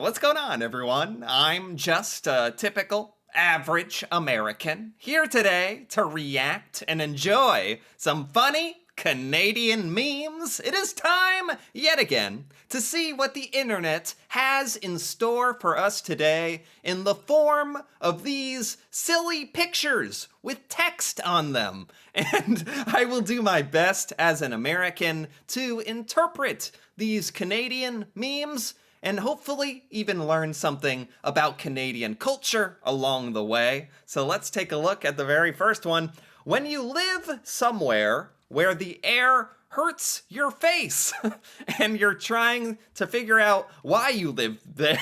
What's going on, everyone? I'm just a typical average American here today to react and enjoy some funny Canadian memes. It is time, yet again, to see what the internet has in store for us today in the form of these silly pictures with text on them. And I will do my best as an American to interpret these Canadian memes and hopefully even learn something about Canadian culture along the way. So let's take a look at the very first one. When you live somewhere where the air hurts your face and you're trying to figure out why you live there.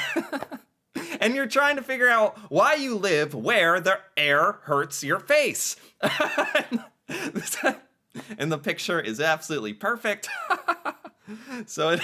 And you're trying to figure out why you live where the air hurts your face. And the picture is absolutely perfect. So,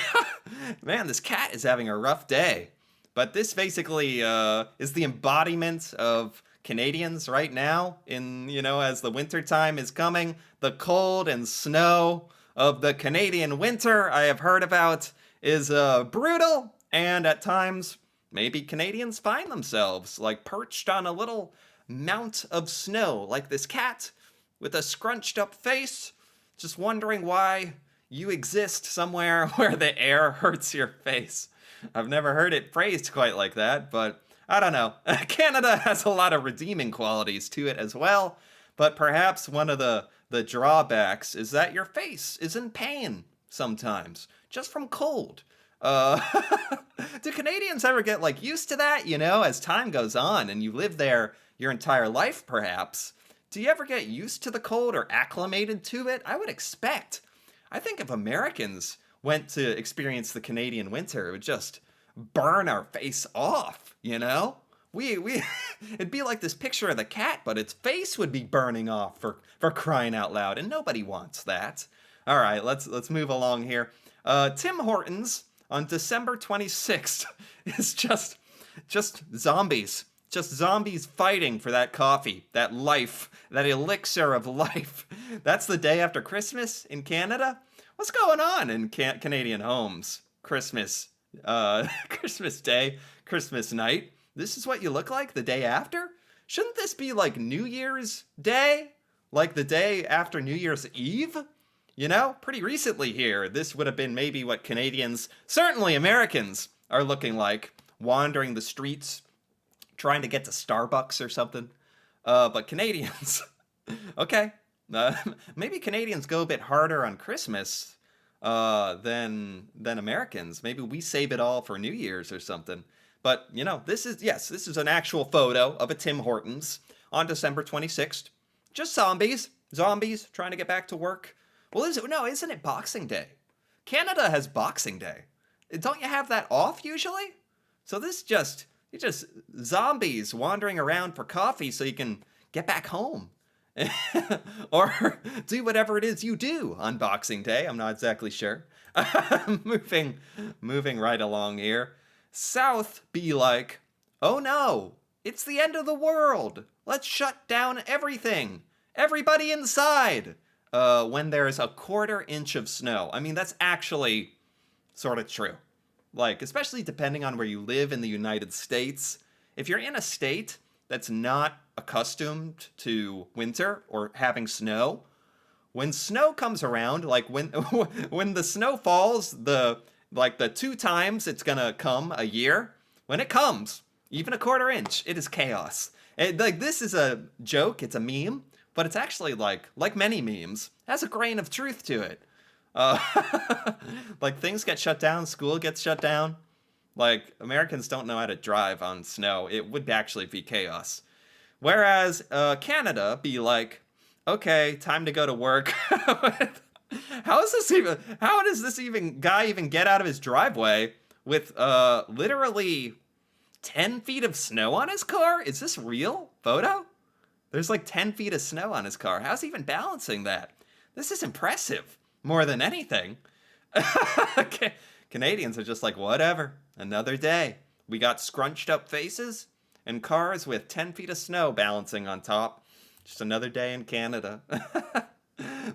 man, this cat is having a rough day. But this basically is the embodiment of Canadians right now as the winter time is coming. The cold and snow of the Canadian winter I have heard about is brutal. And at times, maybe Canadians find themselves like perched on a little mount of snow, like this cat with a scrunched up face, just wondering why you exist somewhere where the air hurts your face. I've never heard it phrased quite like that, but I don't know. Canada has a lot of redeeming qualities to it as well, but perhaps one of the drawbacks is that your face is in pain sometimes, just from cold. Uh, do Canadians ever get used to that, as time goes on and you live there your entire life perhaps? Do you ever get used to the cold or acclimated to it? I would expect. I think if Americans went to experience the Canadian winter, it would just burn our face off, We it'd be like this picture of the cat, but its face would be burning off for crying out loud, and nobody wants that. All right, let's move along here. Tim Hortons on December 26th is just zombies. Just zombies fighting for that coffee, that life, that elixir of life. That's the day after Christmas in Canada. What's going on in Canadian homes? Christmas, Christmas Day, Christmas night. This is what you look like the day after? Shouldn't this be like New Year's Day? Like the day after New Year's Eve? Pretty recently here, this would have been maybe what Canadians, certainly Americans, are looking like, wandering the streets, trying to get to Starbucks or something. But Canadians, okay. Maybe Canadians go a bit harder on Christmas than Americans. Maybe we save it all for New Year's or something. But, this is an actual photo of a Tim Hortons on December 26th. Just zombies trying to get back to work. Well, isn't it Boxing Day? Canada has Boxing Day. Don't you have that off usually? So this just zombies wandering around for coffee so you can get back home. Or do whatever it is you do on Boxing Day. I'm not exactly sure. Moving right along here. South be like, oh no, it's the end of the world. Let's shut down everything. Everybody inside. When there's a 1/4 inch of snow. I mean, that's actually sort of true. Especially depending on where you live in the United States. If you're in a state that's not accustomed to winter or having snow, when snow comes around, when the snow falls, the 2 times it's gonna come a year, when it comes, even a 1/4 inch, it is chaos. This is a joke, it's a meme, but it's actually like many memes, has a grain of truth to it. Things get shut down, school gets shut down. Americans don't know how to drive on snow. It would actually be chaos. Whereas Canada be like, okay, time to go to work. How does this guy even get out of his driveway with literally 10 feet of snow on his car? Is this real photo? There's 10 feet of snow on his car. How's he even balancing that? This is impressive, more than anything. Canadians are just like, whatever, another day. We got scrunched up faces and cars with 10 feet of snow balancing on top. Just another day in Canada.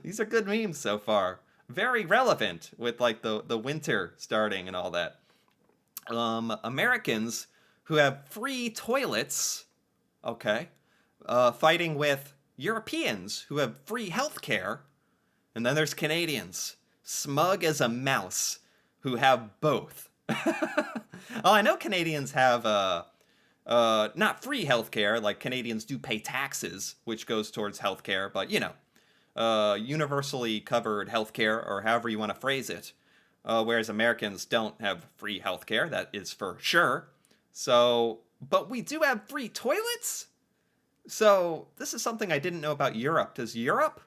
These are good memes so far. Very relevant with the winter starting and all that. Americans who have free toilets, okay, fighting with Europeans who have free healthcare, and then there's Canadians, smug as a mouse, who have both. Oh, I know Canadians have not free healthcare, like Canadians do pay taxes, which goes towards healthcare, but universally covered healthcare, or however you want to phrase it. Whereas Americans don't have free healthcare, that is for sure. So, but we do have free toilets? So, this is something I didn't know about Europe. Does Europe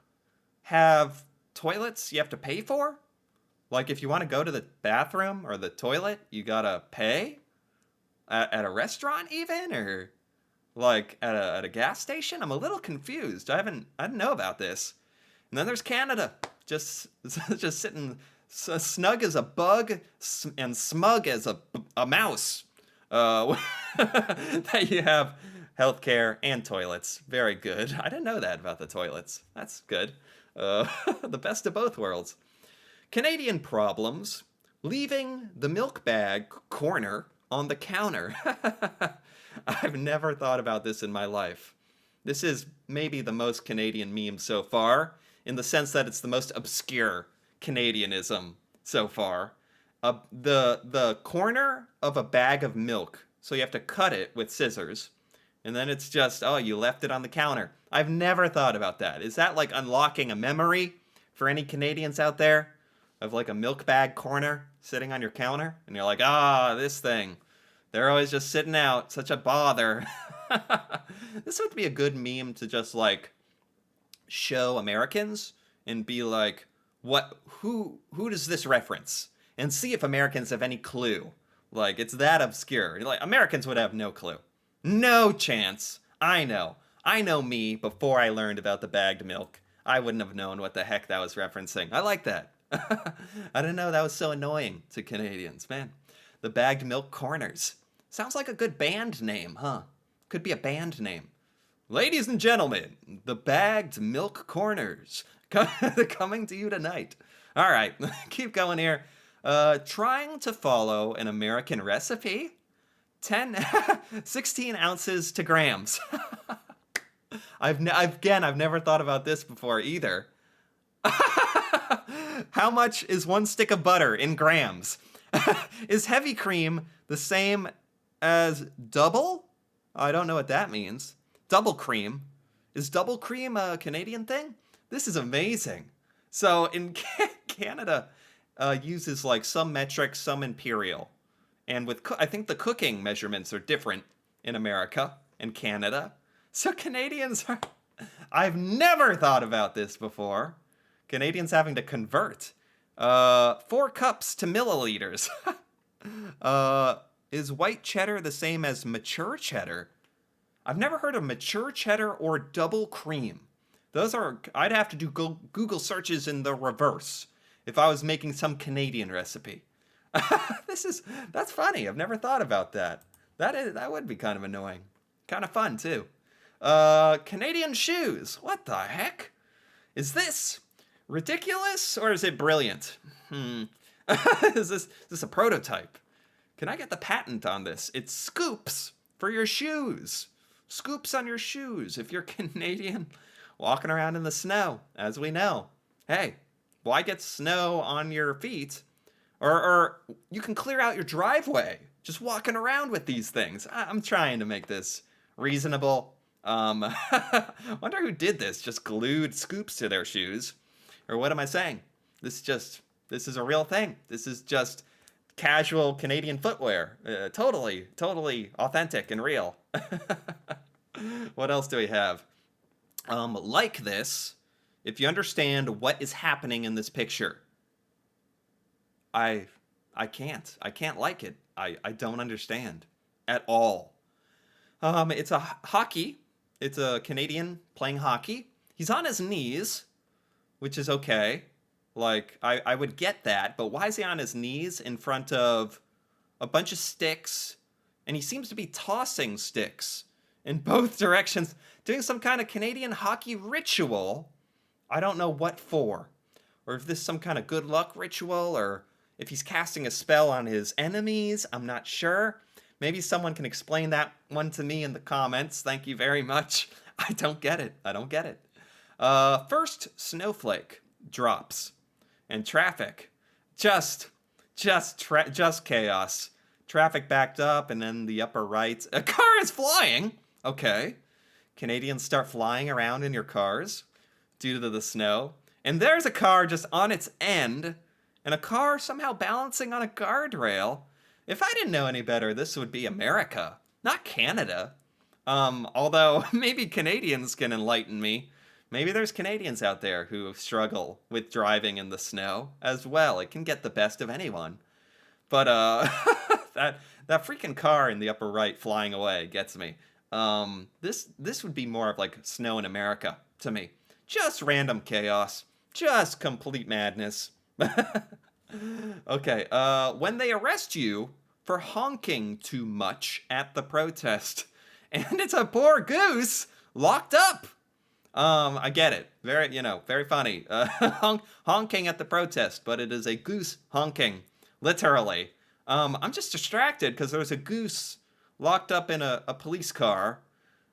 have toilets you have to pay for? Like, if you want to go to the bathroom or the toilet, you gotta pay? At a restaurant, even? Or, like, at a gas station? I'm a little confused. I didn't know about this. And then there's Canada, just sitting snug as a bug and smug as a mouse. That you have healthcare and toilets. Very good. I didn't know that about the toilets. That's good. The best of both worlds. Canadian problems. Leaving the milk bag corner on the counter. I've never thought about this in my life. This is maybe the most Canadian meme so far, in the sense that it's the most obscure Canadianism so far. The corner of a bag of milk, so you have to cut it with scissors, and then it's just, oh, you left it on the counter. I've never thought about that. Is that like unlocking a memory for any Canadians out there? Of like a milk bag corner sitting on your counter? And you're like, this thing. They're always just sitting out. Such a bother. This would be a good meme to just like show Americans and be like, who does this reference? And see if Americans have any clue. Like, it's that obscure. Like, Americans would have no clue. No chance. I know me before I learned about the bagged milk. I wouldn't have known what the heck that was referencing. I like that. I didn't know that was so annoying to Canadians, man. The Bagged Milk Corners. Sounds like a good band name, huh? Could be a band name. Ladies and gentlemen, the Bagged Milk Corners. Coming to you tonight. All right, keep going here. Trying to follow an American recipe. 16 ounces to grams. I've never thought about this before either. How much is one stick of butter in grams? Is heavy cream the same as double? I don't know what that means. Double cream. Is double cream a Canadian thing? This is amazing. So in Canada, uses like some metric, some imperial. And with I think the cooking measurements are different in America and Canada. So Canadians are... I've never thought about this before. Canadians having to convert. 4 cups to milliliters. Is white cheddar the same as mature cheddar? I've never heard of mature cheddar or double cream. Those are... I'd have to do Google searches in the reverse if I was making some Canadian recipe. That's funny. I've never thought about that. That would be kind of annoying. Kind of fun, too. Canadian shoes. What the heck? Is this ridiculous or is it brilliant? Is this a prototype? Can I get the patent on this? It's scoops for your shoes. Scoops on your shoes if you're Canadian walking around in the snow, as we know. Hey, why get snow on your feet? Or you can clear out your driveway just walking around with these things. I'm trying to make this reasonable. Wonder who did this, just glued scoops to their shoes. Or what am I saying? This is a real thing. This is just casual Canadian footwear. Totally authentic and real. What else do we have? Like this, if you understand what is happening in this picture. I can't like it. I don't understand at all. It's a hockey. It's a Canadian playing hockey. He's on his knees, which is okay. Like, I would get that, but why is he on his knees in front of a bunch of sticks? And he seems to be tossing sticks in both directions, doing some kind of Canadian hockey ritual. I don't know what for. Or if this is some kind of good luck ritual, or if he's casting a spell on his enemies. I'm not sure. Maybe someone can explain that one to me in the comments. Thank you very much. I don't get it. I don't get it. First snowflake drops, and traffic just just chaos. Traffic backed up, and then the upper right, a car is flying. Okay, Canadians start flying around in your cars due to the snow, and there's a car just on its end, and a car somehow balancing on a guardrail. If I didn't know any better, this would be America, not Canada. Although maybe Canadians can enlighten me. Maybe there's Canadians out there who struggle with driving in the snow as well. It can get the best of anyone. But that freaking car in the upper right flying away gets me. This would be more of like snow in America to me. Just random chaos. Just complete madness. Okay, when they arrest you for honking too much at the protest, and it's a poor goose locked up. I get it. Very funny. Honking at the protest, but it is a goose honking, literally. I'm just distracted because there's a goose locked up in a police car,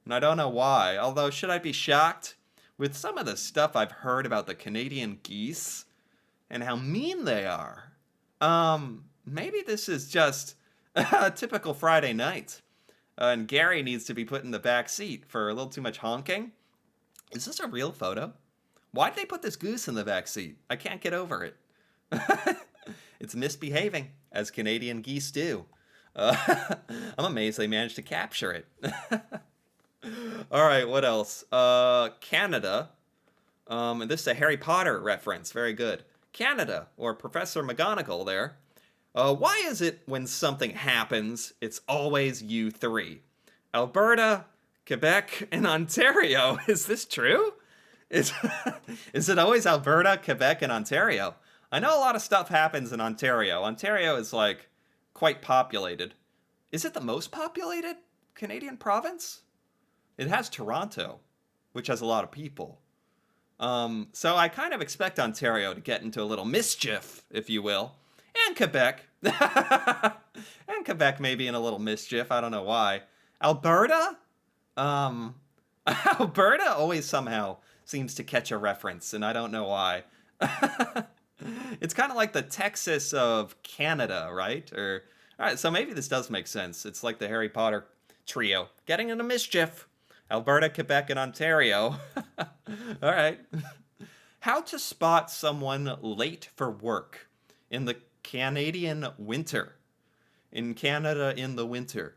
and I don't know why. Although, should I be shocked? With some of the stuff I've heard about the Canadian geese and how mean they are. Maybe this is just a typical Friday night. And Gary needs to be put in the back seat for a little too much honking. Is this a real photo? Why'd they put this goose in the back seat? I can't get over it. It's misbehaving, as Canadian geese do. I'm amazed they managed to capture it. All right, what else? Canada. And this is a Harry Potter reference. Very good. Canada, or Professor McGonagall there. Why is it when something happens, it's always you three? Alberta, Quebec, and Ontario. Is this true? Is it always Alberta, Quebec, and Ontario? I know a lot of stuff happens in Ontario. Ontario is, like, quite populated. Is it the most populated Canadian province? It has Toronto, which has a lot of people. So I kind of expect Ontario to get into a little mischief, if you will. And Quebec. And Quebec may be in a little mischief. I don't know why. Alberta? Alberta always somehow seems to catch a reference, and I don't know why. It's kind of like the Texas of Canada, right? All right, so maybe this does make sense. It's like the Harry Potter trio getting into mischief. Alberta, Quebec, and Ontario. All right. How to spot someone late for work in the Canadian winter. In Canada in the winter.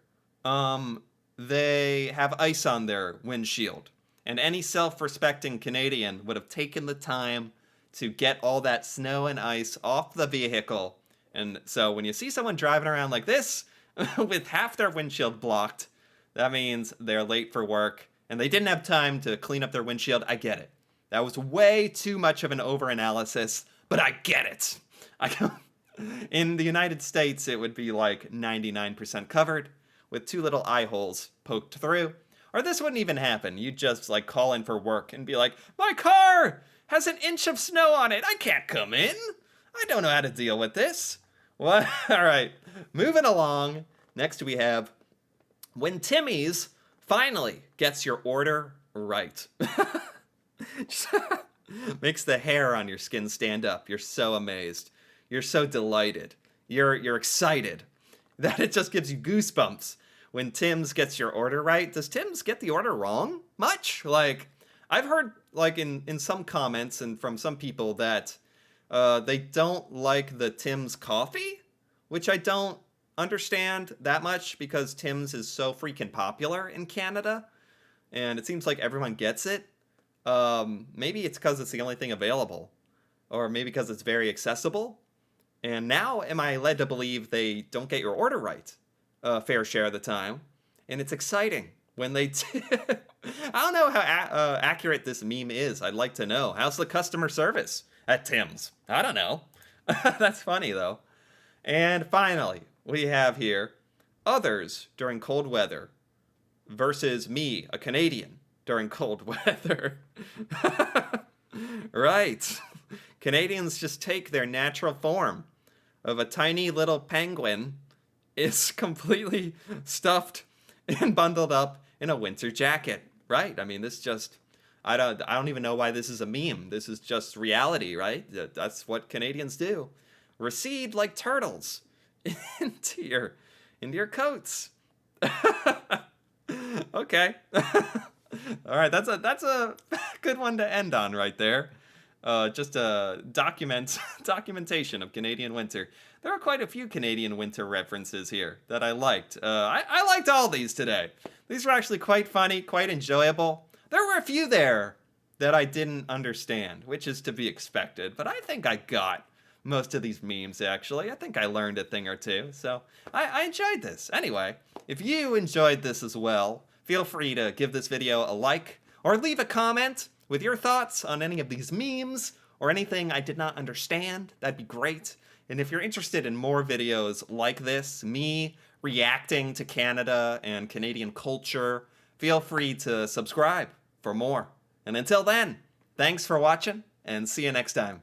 They have ice on their windshield. And any self-respecting Canadian would have taken the time to get all that snow and ice off the vehicle. And so when you see someone driving around like this, with half their windshield blocked, that means they're late for work, and they didn't have time to clean up their windshield. I get it. That was way too much of an overanalysis, but I get it. In the United States, it would be like 99% covered, with 2 little eye holes poked through. Or this wouldn't even happen. You'd just like call in for work and be like, my car has an inch of snow on it. I can't come in. I don't know how to deal with this. What? All right, moving along. Next we have when Timmy's finally gets your order right. Just makes the hair on your skin stand up. You're so amazed. You're so delighted. You're excited. That it just gives you goosebumps when Tim's gets your order right. Does Tim's get the order wrong much? Like, I've heard like in some comments and from some people that they don't like the Tim's coffee, which I don't understand that much because Tim's is so freaking popular in Canada, and it seems like everyone gets it. Maybe it's because it's the only thing available, or maybe because it's very accessible. And now am I led to believe they don't get your order right a fair share of the time, and it's exciting when they I don't know how accurate this meme is. I'd like to know. How's the customer service at Tim's? I don't know. That's funny, though. And finally, we have here others during cold weather versus me, a Canadian, during cold weather. Right. Canadians just take their natural form. of a tiny little penguin is completely stuffed and bundled up in a winter jacket, right? I mean, this just I don't even know why this is a meme. This is just reality, right? That's what Canadians do. Recede like turtles into your coats. Okay. All right, that's a good one to end on right there. Just a documentation of Canadian winter. There are quite a few Canadian winter references here that I liked. I liked all these today. These were actually quite funny, quite enjoyable. There were a few there that I didn't understand, which is to be expected, but I think I got most of these memes actually. I think I learned a thing or two, so I enjoyed this. Anyway, if you enjoyed this as well, feel free to give this video a like or leave a comment with your thoughts on any of these memes or anything I did not understand. That'd be great. And if you're interested in more videos like this, me reacting to Canada and Canadian culture, feel free to subscribe for more. And until then, thanks for watching and see you next time.